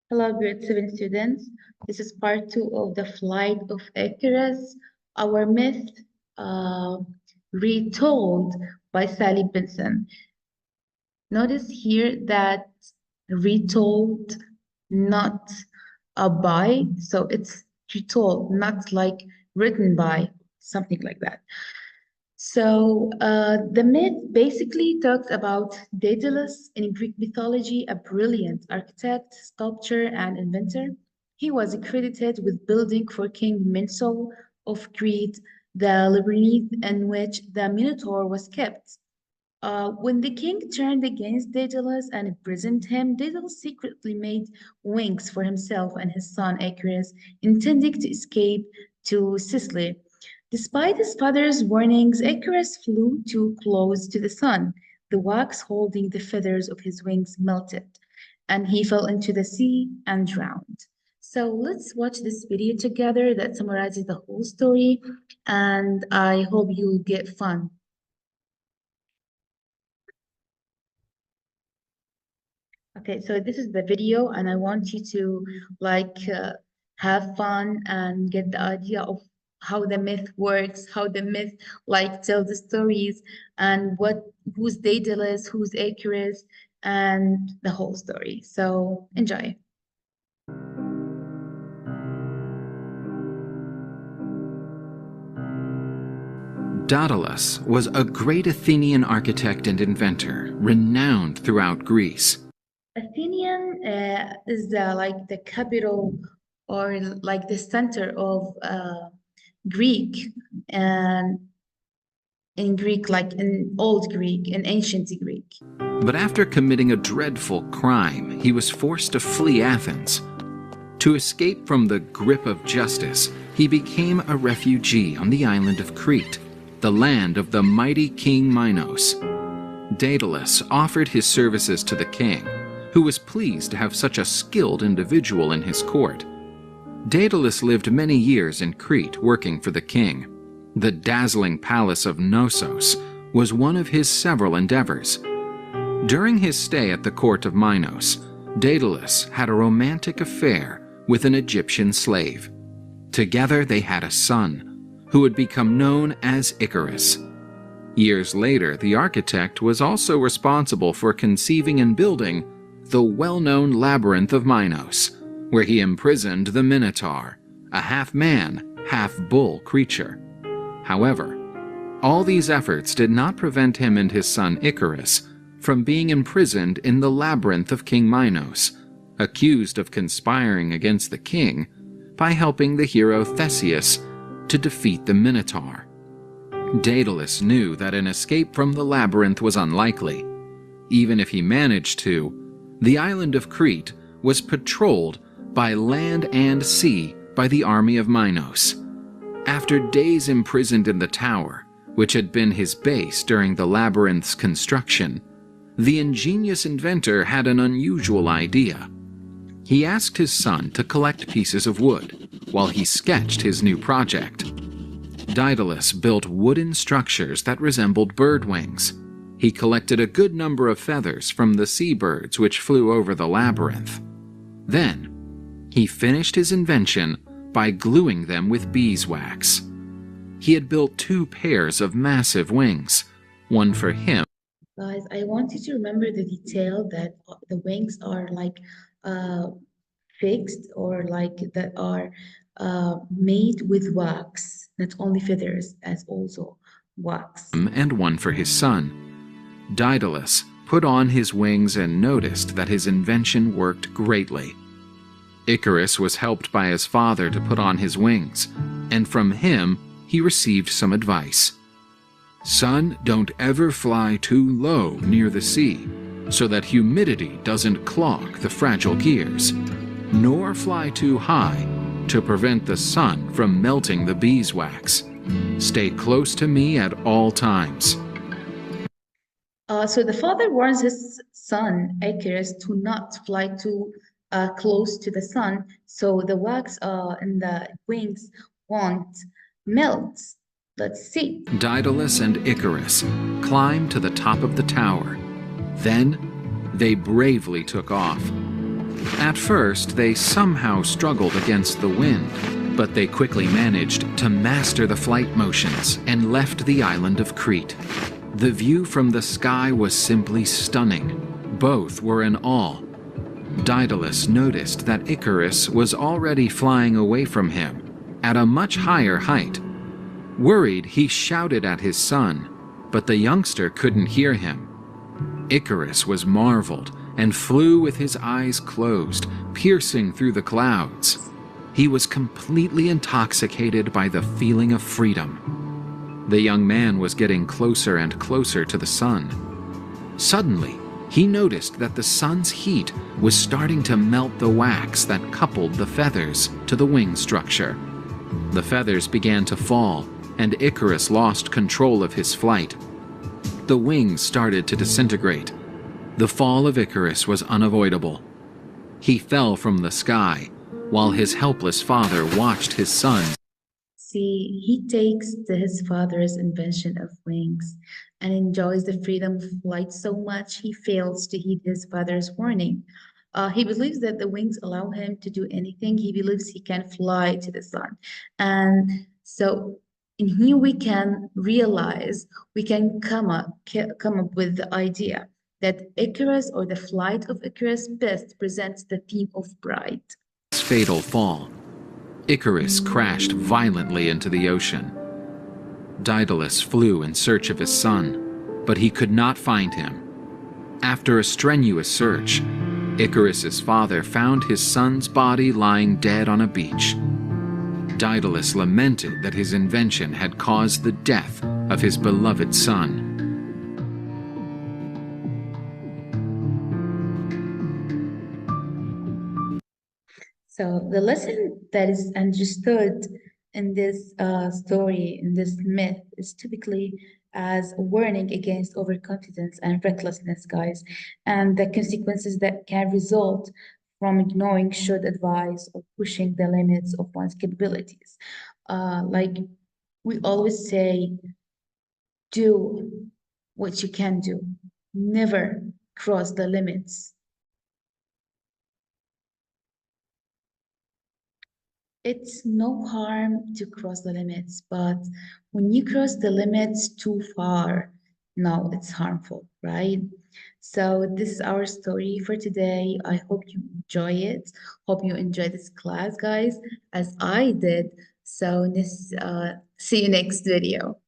Hello, grade 7 students. This is part 2 of the Flight of Icarus, our myth uh, retold by Sally Benson. Notice here that retold, not a by, so it's retold, not like written by, something like that. So the myth basically talks about Daedalus in Greek mythology, a brilliant architect, sculptor, and inventor. He was credited with building for King Minso of Crete the labyrinth in which the Minotaur was kept. When the king turned against Daedalus and imprisoned him, Daedalus secretly made wings for himself and his son Icarus, intending to escape to Sicily. Despite his father's warnings, Icarus flew too close to the sun. The wax holding the feathers of his wings melted, and he fell into the sea and drowned. So let's watch this video together that summarizes the whole story, and I hope you'll get fun. Okay, so this is the video, and I want you to have fun and get the idea of how the myth works, how the myth tells the stories, and who's Daedalus, who's Icarus, and the whole story. So enjoy. Daedalus was a great Athenian architect and inventor, renowned throughout Greece. Athenian is the capital or like the center of Greek, and in Greek, like in Old Greek, in ancient Greek. But after committing a dreadful crime, he was forced to flee Athens. To escape from the grip of justice, he became a refugee on the island of Crete, the land of the mighty King Minos. Daedalus offered his services to the king, who was pleased to have such a skilled individual in his court. Daedalus lived many years in Crete working for the king. The dazzling palace of Knossos was one of his several endeavors. During his stay at the court of Minos, Daedalus had a romantic affair with an Egyptian slave. Together they had a son, who would become known as Icarus. Years later, the architect was also responsible for conceiving and building the well-known Labyrinth of Minos, where he imprisoned the Minotaur, a half-man, half-bull creature. However, all these efforts did not prevent him and his son Icarus from being imprisoned in the labyrinth of King Minos, accused of conspiring against the king by helping the hero Theseus to defeat the Minotaur. Daedalus knew that an escape from the labyrinth was unlikely. Even if he managed to, the island of Crete was patrolled by land and sea by the army of Minos. After days imprisoned in the tower, which had been his base during the labyrinth's construction, the ingenious inventor had an unusual idea. He asked his son to collect pieces of wood while he sketched his new project. Daedalus built wooden structures that resembled bird wings. He collected a good number of feathers from the seabirds which flew over the labyrinth. Then, he finished his invention by gluing them with beeswax. He had built 2 pairs of massive wings, one for him. Guys, I want you to remember the detail that the wings are fixed or that are made with wax, not only feathers, as also wax. And one for his son. Daedalus put on his wings and noticed that his invention worked greatly. Icarus was helped by his father to put on his wings, and from him he received some advice. Son, don't ever fly too low near the sea, so that humidity doesn't clog the fragile gears, nor fly too high to prevent the sun from melting the beeswax. Stay close to me at all times. So the father warns his son Icarus to not fly too close to the sun, so the wax in the wings won't melt. Let's see. Daedalus and Icarus climbed to the top of the tower. Then they bravely took off. At first, they somehow struggled against the wind, but they quickly managed to master the flight motions and left the island of Crete. The view from the sky was simply stunning. Both were in awe. Daedalus noticed that Icarus was already flying away from him at a much higher height. Worried, he shouted at his son, but the youngster couldn't hear him. Icarus was marveled and flew with his eyes closed, piercing through the clouds. He was completely intoxicated by the feeling of freedom. The young man was getting closer and closer to the sun. Suddenly, he noticed that the sun's heat was starting to melt the wax that coupled the feathers to the wing structure. The feathers began to fall, and Icarus lost control of his flight. The wings started to disintegrate. The fall of Icarus was unavoidable. He fell from the sky, while his helpless father watched his son. See, he takes his father's invention of wings and enjoys the freedom of flight so much he fails to heed his father's warning. He believes that the wings allow him to do anything. He believes he can fly to the sun. And so in here we can realize, we can come up with the idea that Icarus, or the flight of Icarus, best presents the theme of pride. Fatal fall. Icarus crashed violently into the ocean. Daedalus flew in search of his son, but he could not find him. After a strenuous search, Icarus's father found his son's body lying dead on a beach. Daedalus lamented that his invention had caused the death of his beloved son. So the lesson that is understood in this story, in this myth, is typically as a warning against overconfidence and recklessness, guys, and the consequences that can result from ignoring short advice or pushing the limits of one's capabilities. Like we always say, do what you can do. Never cross the limits. It's no harm to cross the limits, but when you cross the limits too far, no, it's harmful, right? So this is our story for today. I hope you enjoy it. Hope you enjoy this class, guys, as I did. So this, see you next video.